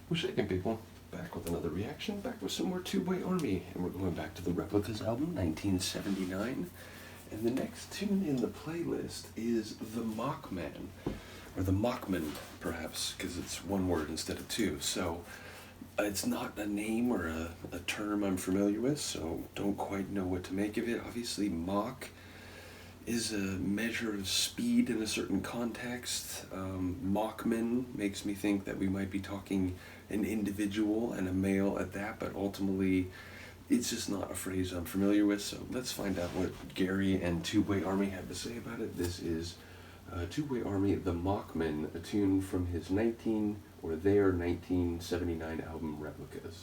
We're shaking, people. Back with another reaction, back with some more Tubeway Army, and we're going back to the Replicas album, 1979. And the next tune in the playlist is the Machman, or the Machman, perhaps, because it's one word instead of two. So it's not a name or a term I'm familiar with, so don't quite know what to make of it. Obviously, Mach is a measure of speed in a certain context. Machman makes me think that we might be talking an individual and a male at that, but ultimately it's just not a phrase I'm familiar with, so let's find out what Gary and Tubeway Army have to say about it. This is Tubeway Army, the Machman, a tune from his their 1979 album Replicas.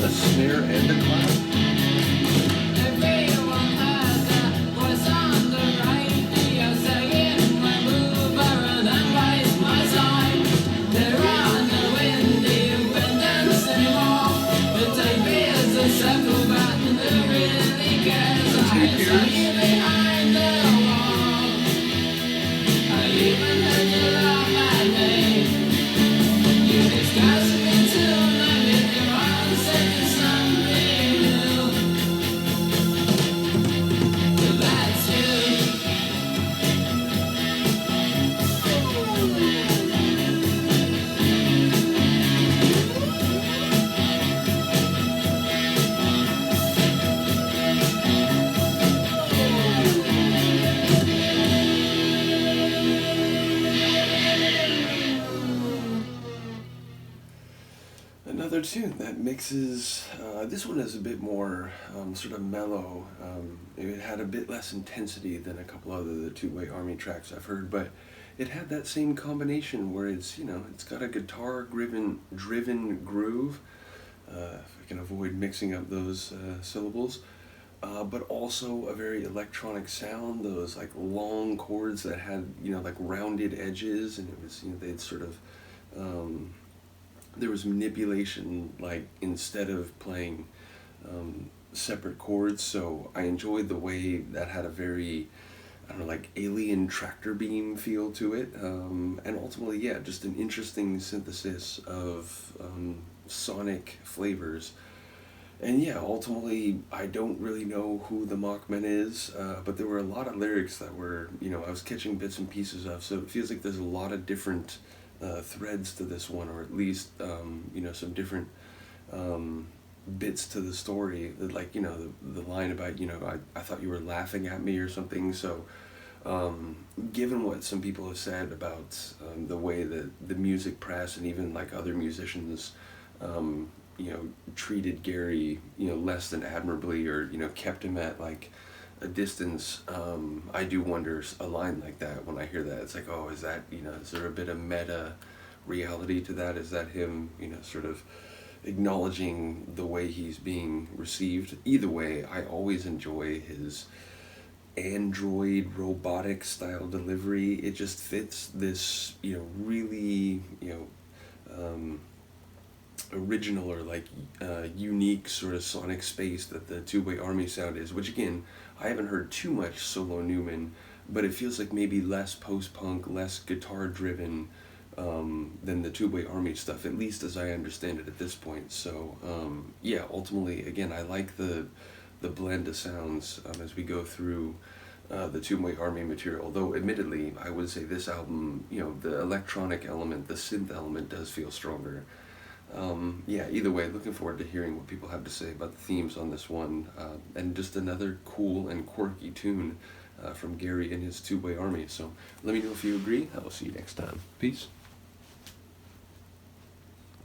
A snare and a clap. Another tune that mixes, this one is a bit more sort of mellow. It had a bit less intensity than a couple other the Tubeway Army tracks I've heard, but it had that same combination where it's, it's got a guitar-driven groove, if I can avoid mixing up those syllables, but also a very electronic sound, those like long chords that had, like rounded edges, and it was, they'd sort of, there was manipulation, like instead of playing separate chords, so I enjoyed the way that had a very, I don't know, like alien tractor beam feel to it, and ultimately, yeah, just an interesting synthesis of sonic flavors. And yeah, ultimately, I don't really know who the Machman is, but there were a lot of lyrics that were, I was catching bits and pieces of, so it feels like there's a lot of different threads to this one, or at least, some different bits to the story, like, you know, the line about, you know, I thought you were laughing at me or something. So given what some people have said about the way that the music press and even like other musicians, you know, treated Gary, you know, less than admirably, or, you know, kept him at like a distance, I do wonder a line like that when I hear that. It's like, oh, is that, you know, is there a bit of meta reality to that? Is that him, you know, sort of acknowledging the way he's being received? Either way, I always enjoy his android robotic style delivery. It just fits this, you know, really, you know, original or like unique sort of sonic space that the Tubeway Army sound is, which again, I haven't heard too much solo Newman, but it feels like maybe less post-punk, less guitar-driven than the Tubeway Army stuff, at least as I understand it at this point. So yeah, ultimately, again, I like the blend of sounds as we go through the Tubeway Army material. Although, admittedly, I would say this album, you know, the electronic element, the synth element does feel stronger. Yeah, either way, looking forward to hearing what people have to say about the themes on this one. And just another cool and quirky tune from Gary and his Tubeway Army. So let me know if you agree. I will see you next time. Peace.